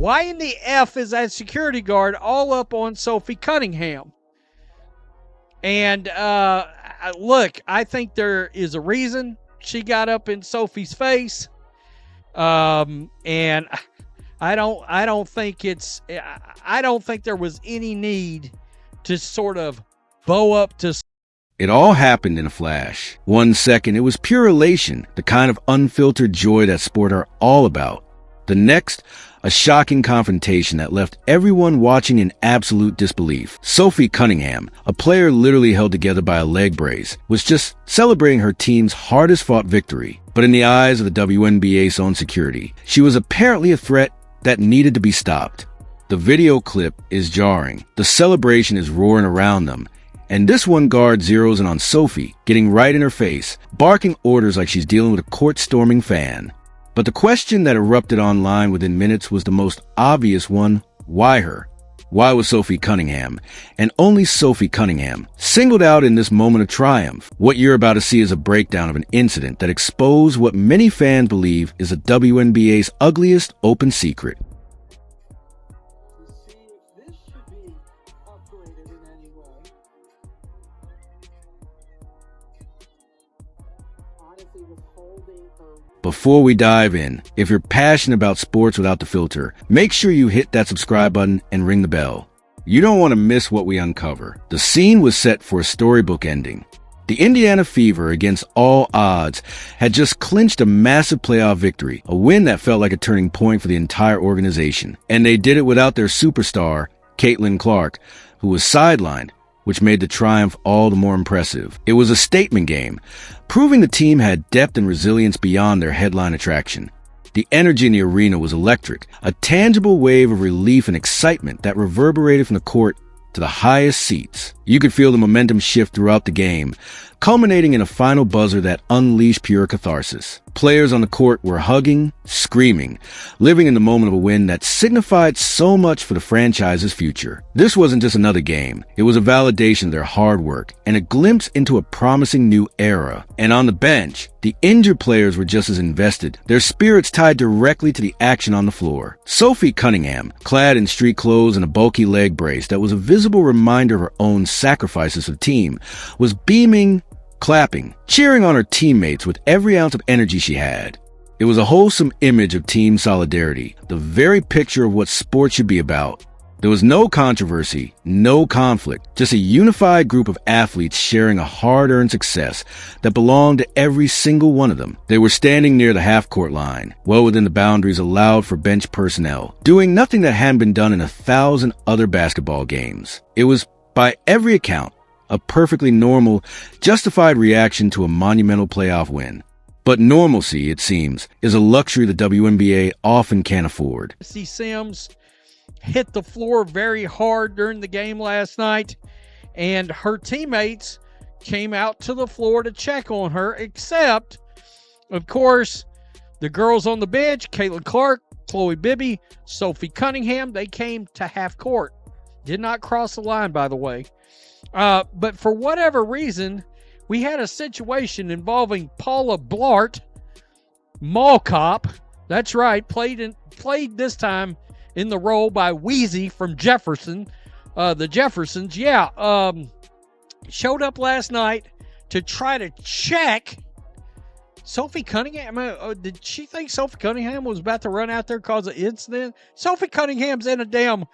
Why in the F is that security guard all up on Sophie Cunningham? And look, I think there is a reason she got up in Sophie's face. And I don't think there was any need to sort of bow up to. It all happened in a flash. 1 second, it was pure elation, the kind of unfiltered joy that sport are all about. The next, a shocking confrontation that left everyone watching in absolute disbelief. Sophie Cunningham, a player literally held together by a leg brace, was just celebrating her team's hardest-fought victory. But in the eyes of the WNBA's own security, she was apparently a threat that needed to be stopped. The video clip is jarring. The celebration is roaring around them, and this one guard zeroes in on Sophie, getting right in her face, barking orders like she's dealing with a court-storming fan. But the question that erupted online within minutes was the most obvious one: why her? Why was Sophie Cunningham, and only Sophie Cunningham, singled out in this moment of triumph? What you're about to see is a breakdown of an incident that exposed what many fans believe is the WNBA's ugliest open secret. Before we dive in, if you're passionate about sports without the filter, make sure you hit that subscribe button and ring the bell. You don't want to miss what we uncover. The scene was set for a storybook ending. The Indiana Fever, against all odds, had just clinched a massive playoff victory, a win that felt like a turning point for the entire organization. And they did it without their superstar, Caitlin Clark, who was sidelined, which made the triumph all the more impressive. It was a statement game, proving the team had depth and resilience beyond their headline attraction. The energy in the arena was electric, a tangible wave of relief and excitement that reverberated from the court to the highest seats. You could feel the momentum shift throughout the game, culminating in a final buzzer that unleashed pure catharsis. Players on the court were hugging, screaming, living in the moment of a win that signified so much for the franchise's future. This wasn't just another game. It was a validation of their hard work and a glimpse into a promising new era. And on the bench, the injured players were just as invested, their spirits tied directly to the action on the floor. Sophie Cunningham, clad in street clothes and a bulky leg brace that was a visible reminder of her own sacrifices of the team, was beaming, clapping, cheering on her teammates with every ounce of energy she had. It was a wholesome image of team solidarity, the very picture of what sports should be about. There was no controversy, no conflict, just a unified group of athletes sharing a hard-earned success that belonged to every single one of them. They were standing near the half-court line, well within the boundaries allowed for bench personnel, doing nothing that hadn't been done in 1,000 other basketball games. It was, by every account, a perfectly normal, justified reaction to a monumental playoff win. But normalcy, it seems, is a luxury the WNBA often can't afford. See, Sims hit the floor very hard during the game last night, and her teammates came out to the floor to check on her, except, of course, the girls on the bench, Caitlin Clark, Chloe Bibby, Sophie Cunningham, they came to half court. Did not cross the line, by the way. But for whatever reason, we had a situation involving Paula Blart, mall cop. That's right, played this time in the role by Wheezy from Jefferson, the Jeffersons. Yeah, showed up last night to try to check Sophie Cunningham. Did she think Sophie Cunningham was about to run out there cause an incident? Sophie Cunningham's in a damn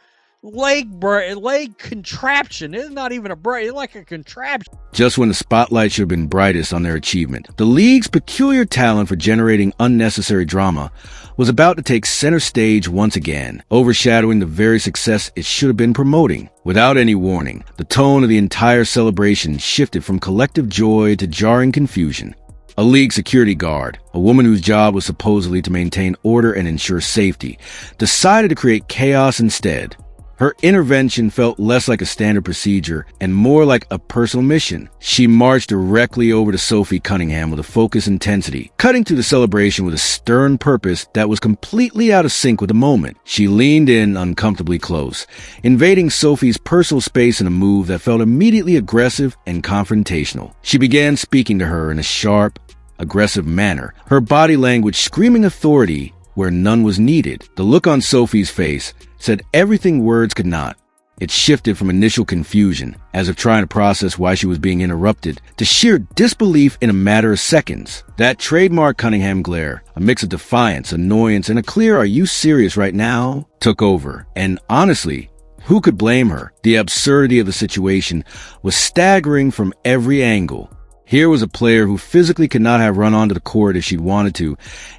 leg contraption. It's not even a brace, it's like a contraption. Just when the spotlight should have been brightest on their achievement, the league's peculiar talent for generating unnecessary drama was about to take center stage once again, overshadowing the very success it should have been promoting. Without any warning, the tone of the entire celebration shifted from collective joy to jarring confusion. A league security guard, a woman whose job was supposedly to maintain order and ensure safety, decided to create chaos instead. Her intervention felt less like a standard procedure and more like a personal mission. She marched directly over to Sophie Cunningham with a focused intensity, cutting through the celebration with a stern purpose that was completely out of sync with the moment. She leaned in uncomfortably close, invading Sophie's personal space in a move that felt immediately aggressive and confrontational. She began speaking to her in a sharp, aggressive manner, her body language screaming authority where none was needed. The look on Sophie's face said everything words could not. It shifted from initial confusion, as if trying to process why she was being interrupted, to sheer disbelief in a matter of seconds. That trademark Cunningham glare, a mix of defiance, annoyance, and a clear "are you serious right now?" took over. And honestly, who could blame her? The absurdity of the situation was staggering from every angle. Here was a player who physically could not have run onto the court if she'd wanted to,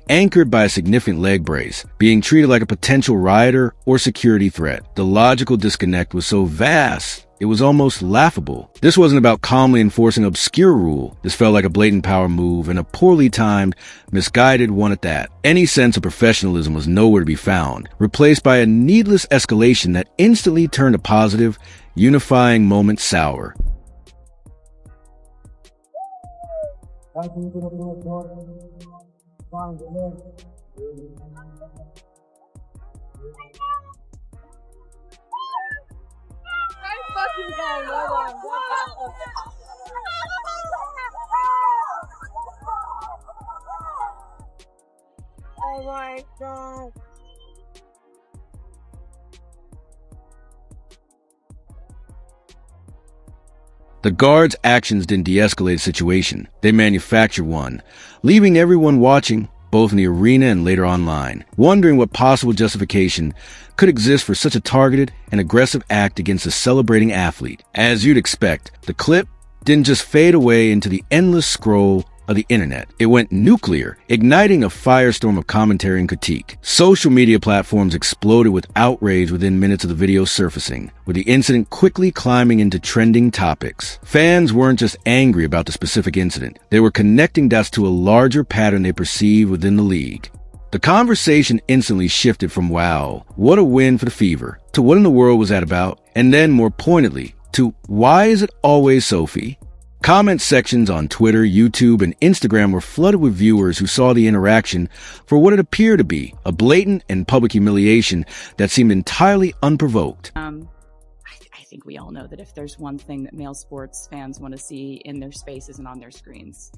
anchored by a significant leg brace, being treated like a potential rioter or security threat. The logical disconnect was so vast, it was almost laughable. This wasn't about calmly enforcing an obscure rule. This felt like a blatant power move, and a poorly timed, misguided one at that. Any sense of professionalism was nowhere to be found, replaced by a needless escalation that instantly turned a positive, unifying moment sour. Back into the full court. Find the net. Nice fucking game. Well done. Oh my god. The guards' actions didn't de-escalate the situation. They manufactured one, leaving everyone watching, both in the arena and later online, wondering what possible justification could exist for such a targeted and aggressive act against a celebrating athlete. As you'd expect, the clip didn't just fade away into the endless scroll of the internet. It went nuclear, igniting a firestorm of commentary and critique. Social media platforms exploded with outrage within minutes of the video surfacing, with the incident quickly climbing into trending topics. Fans weren't just angry about the specific incident. They were connecting dots to a larger pattern they perceived within the league. The conversation instantly shifted from "wow, what a win for the Fever," to "what in the world was that about?" and then, more pointedly, to "why is it always Sophie?" Comment sections on Twitter, YouTube, and Instagram were flooded with viewers who saw the interaction for what it appeared to be, a blatant and public humiliation that seemed entirely unprovoked. I think we all know that if there's one thing that male sports fans want to see in their spaces and on their screens,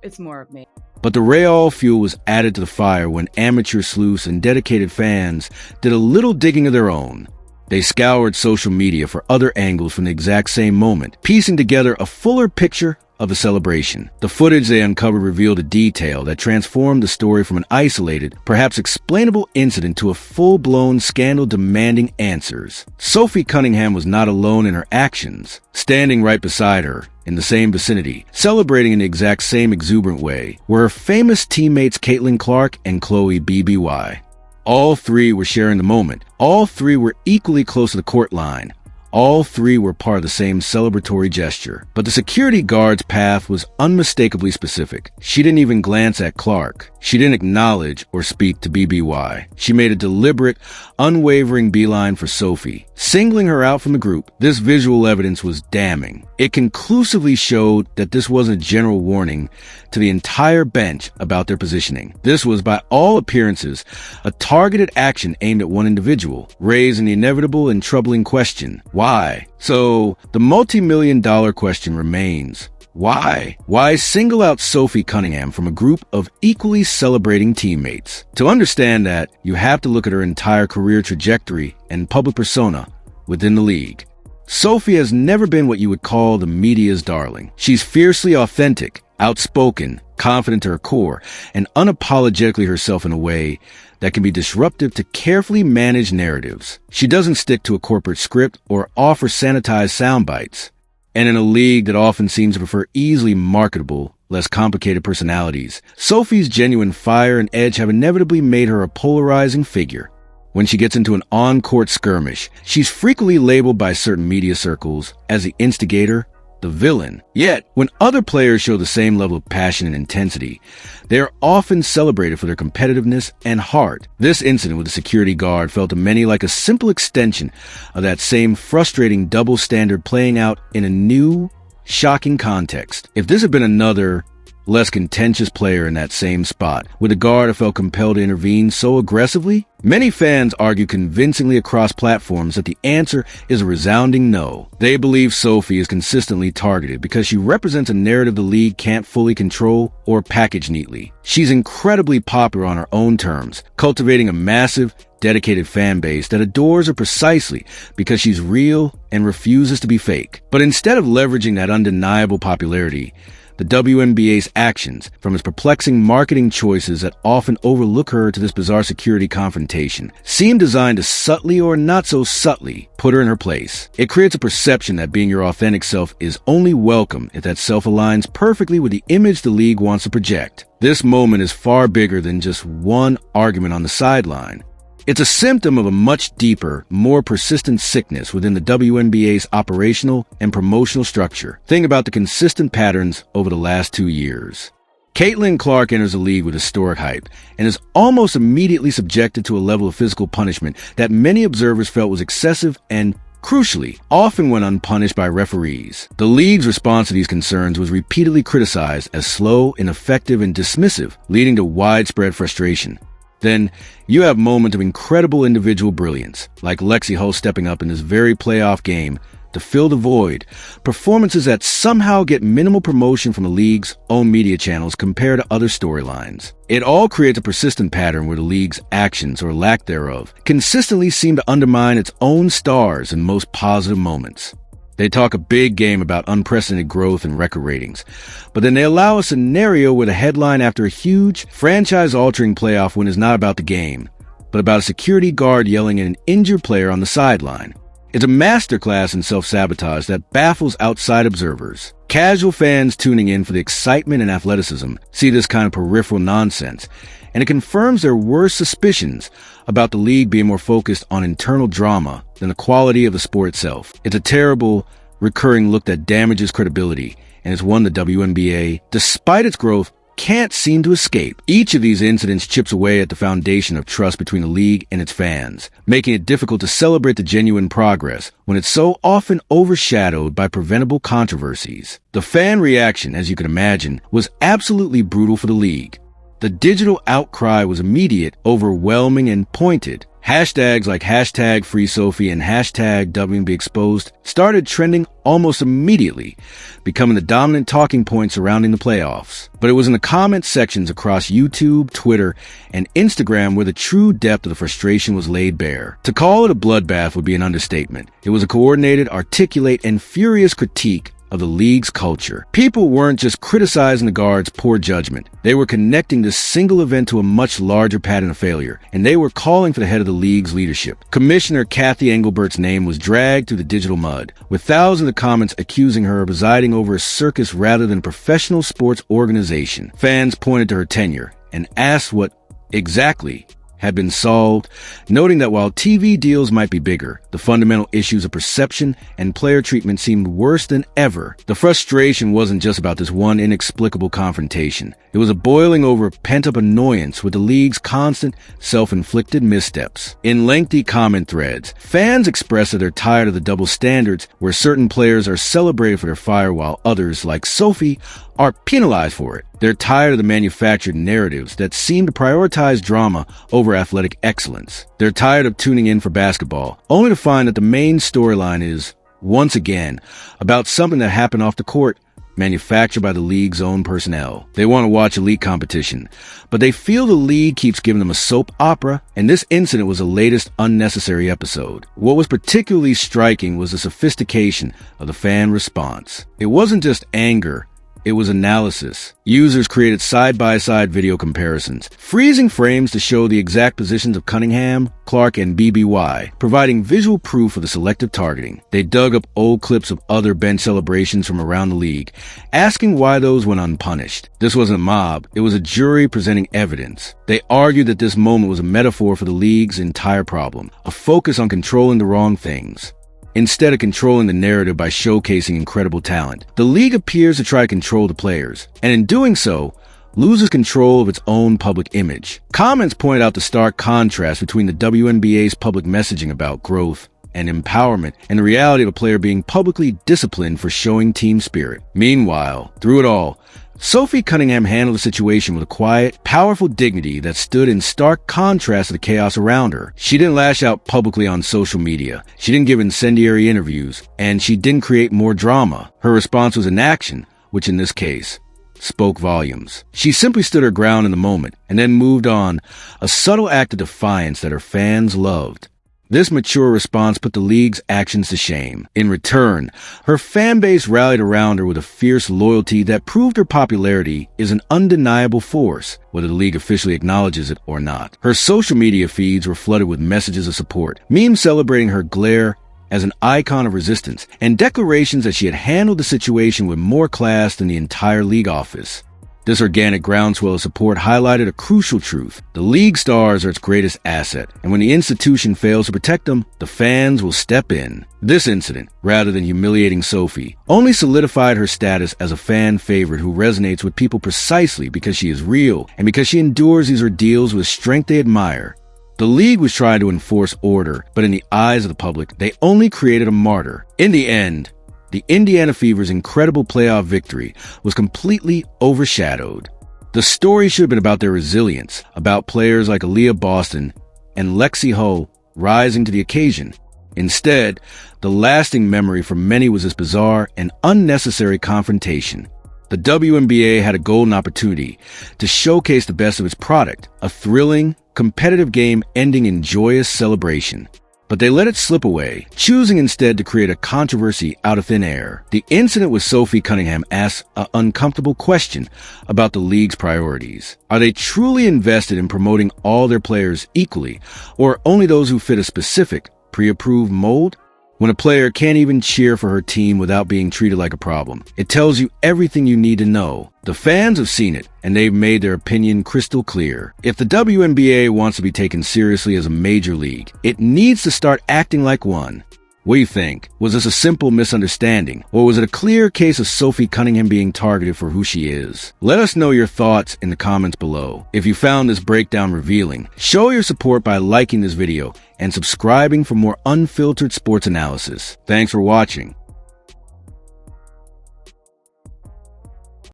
it's more of me. But the Real fuel was added to the fire when amateur sleuths and dedicated fans did a little digging of their own. They scoured social media for other angles from the exact same moment, piecing together a fuller picture of the celebration. The footage they uncovered revealed a detail that transformed the story from an isolated, perhaps explainable incident to a full-blown scandal demanding answers. Sophie Cunningham was not alone in her actions. Standing right beside her, in the same vicinity, celebrating in the exact same exuberant way, were her famous teammates Caitlin Clark and Chloe BBY. All three were sharing the moment. All three were equally close to the court line. All three were part of the same celebratory gesture. But the security guard's path was unmistakably specific. She didn't even glance at Clark. She didn't acknowledge or speak to BBY. She made a deliberate, unwavering beeline for Sophie, singling her out from the group. This visual evidence was damning. It conclusively showed that this wasn't a general warning to the entire bench about their positioning. This was, by all appearances, a targeted action aimed at one individual, raising the inevitable and troubling question: why? So, the multi-million-dollar question remains: why? Why single out Sophie Cunningham from a group of equally celebrating teammates? To understand that, you have to look at her entire career trajectory and public persona within the league. Sophie has never been what you would call the media's darling. She's fiercely authentic, outspoken, confident to her core, and unapologetically herself in a way that can be disruptive to carefully managed narratives. She doesn't stick to a corporate script or offer sanitized sound bites. And in a league that often seems to prefer easily marketable, less complicated personalities, Sophie's genuine fire and edge have inevitably made her a polarizing figure. When she gets into an on-court skirmish, she's frequently labeled by certain media circles as the instigator, the villain. Yet, when other players show the same level of passion and intensity, they are often celebrated for their competitiveness and heart. This incident with the security guard felt to many like a simple extension of that same frustrating double standard playing out in a new, shocking context. If this had been another less contentious player in that same spot? Would the guard have felt compelled to intervene so aggressively? Many fans argue convincingly across platforms that the answer is a resounding no. They believe Sophie is consistently targeted because she represents a narrative the league can't fully control or package neatly. She's incredibly popular on her own terms, cultivating a massive, dedicated fan base that adores her precisely because she's real and refuses to be fake. But instead of leveraging that undeniable popularity, the WNBA's actions, from its perplexing marketing choices that often overlook her to this bizarre security confrontation, seem designed to subtly or not so subtly put her in her place. It creates a perception that being your authentic self is only welcome if that self aligns perfectly with the image the league wants to project. This moment is far bigger than just one argument on the sideline. It's a symptom of a much deeper, more persistent sickness within the WNBA's operational and promotional structure. Think about the consistent patterns over the last 2 years. Caitlin Clark enters the league with historic hype and is almost immediately subjected to a level of physical punishment that many observers felt was excessive and, crucially, often went unpunished by referees. The league's response to these concerns was repeatedly criticized as slow, ineffective, and dismissive, leading to widespread frustration. Then, you have moments of incredible individual brilliance, like Lexi Hull stepping up in this very playoff game to fill the void, performances that somehow get minimal promotion from the league's own media channels compared to other storylines. It all creates a persistent pattern where the league's actions, or lack thereof, consistently seem to undermine its own stars in most positive moments. They talk a big game about unprecedented growth and record ratings, but then they allow a scenario where the headline after a huge, franchise-altering playoff win is not about the game, but about a security guard yelling at an injured player on the sideline. It's a masterclass in self-sabotage that baffles outside observers. Casual fans tuning in for the excitement and athleticism see this kind of peripheral nonsense, and it confirms their worst suspicions about the league being more focused on internal drama than the quality of the sport itself. It's a terrible, recurring look that damages credibility, and it's one the WNBA, despite its growth, can't seem to escape. Each of these incidents chips away at the foundation of trust between the league and its fans, making it difficult to celebrate the genuine progress when it's so often overshadowed by preventable controversies. The fan reaction, as you can imagine, was absolutely brutal for the league. The digital outcry was immediate, overwhelming, and pointed. Hashtags like hashtag Free Sophie and hashtag WNBA Exposed started trending almost immediately, becoming the dominant talking point surrounding the playoffs. But it was in the comment sections across YouTube, Twitter, and Instagram where the true depth of the frustration was laid bare. To call it a bloodbath would be an understatement. It was a coordinated, articulate, and furious critique of the league's culture. People weren't just criticizing the guards' poor judgment. They were connecting this single event to a much larger pattern of failure, and they were calling for the head of the league's leadership. Commissioner Kathy Engelbert's name was dragged through the digital mud, with thousands of comments accusing her of presiding over a circus rather than a professional sports organization. Fans pointed to her tenure and asked what exactly had been solved, noting that while TV deals might be bigger, the fundamental issues of perception and player treatment seemed worse than ever. The frustration wasn't just about this one inexplicable confrontation. It was a boiling over of pent-up annoyance with the league's constant, self-inflicted missteps. In lengthy comment threads, fans expressed that they're tired of the double standards where certain players are celebrated for their fire while others, like Sophie, are penalized for it. They're tired of the manufactured narratives that seem to prioritize drama over athletic excellence. They're tired of tuning in for basketball, only to find that the main storyline is, once again, about something that happened off the court, manufactured by the league's own personnel. They want to watch elite competition, but they feel the league keeps giving them a soap opera, and this incident was the latest unnecessary episode. What was particularly striking was the sophistication of the fan response. It wasn't just anger, it was analysis. Users created side-by-side video comparisons, freezing frames to show the exact positions of Cunningham, Clark, and BBY, providing visual proof of the selective targeting. They dug up old clips of other bench celebrations from around the league, asking why those went unpunished. This wasn't a mob, it was a jury presenting evidence. They argued that this moment was a metaphor for the league's entire problem, a focus on controlling the wrong things. Instead of controlling the narrative by showcasing incredible talent, the league appears to try to control the players, and in doing so, loses control of its own public image. Comments point out the stark contrast between the WNBA's public messaging about growth and empowerment and the reality of a player being publicly disciplined for showing team spirit. Meanwhile, through it all, Sophie Cunningham handled the situation with a quiet, powerful dignity that stood in stark contrast to the chaos around her. She didn't lash out publicly on social media, she didn't give incendiary interviews, and she didn't create more drama. Her response was an action, which in this case spoke volumes. She simply stood her ground in the moment and then moved on, a subtle act of defiance that her fans loved. This mature response put the league's actions to shame. In return, her fan base rallied around her with a fierce loyalty that proved her popularity is an undeniable force, whether the league officially acknowledges it or not. Her social media feeds were flooded with messages of support, memes celebrating her glare as an icon of resistance, and declarations that she had handled the situation with more class than the entire league office. This organic groundswell of support highlighted a crucial truth. The league stars are its greatest asset, and when the institution fails to protect them, the fans will step in. This incident, rather than humiliating Sophie, only solidified her status as a fan favorite who resonates with people precisely because she is real and because she endures these ordeals with strength they admire. The league was trying to enforce order, but in the eyes of the public, they only created a martyr. In the end, the Indiana Fever's incredible playoff victory was completely overshadowed. The story should have been about their resilience, about players like Aaliyah Boston and Lexi Hull rising to the occasion. Instead, the lasting memory for many was this bizarre and unnecessary confrontation. The WNBA had a golden opportunity to showcase the best of its product, a thrilling, competitive game ending in joyous celebration. But they let it slip away, choosing instead to create a controversy out of thin air. The incident with Sophie Cunningham asks an uncomfortable question about the league's priorities. Are they truly invested in promoting all their players equally, or only those who fit a specific, pre-approved mold? When a player can't even cheer for her team without being treated like a problem, it tells you everything you need to know. The fans have seen it, and they've made their opinion crystal clear. If the WNBA wants to be taken seriously as a major league, it needs to start acting like one. What do you think? Was this a simple misunderstanding, or was it a clear case of Sophie Cunningham being targeted for who she is? Let us know your thoughts in the comments below. If you found this breakdown revealing, show your support by liking this video and subscribing for more unfiltered sports analysis. Thanks for watching.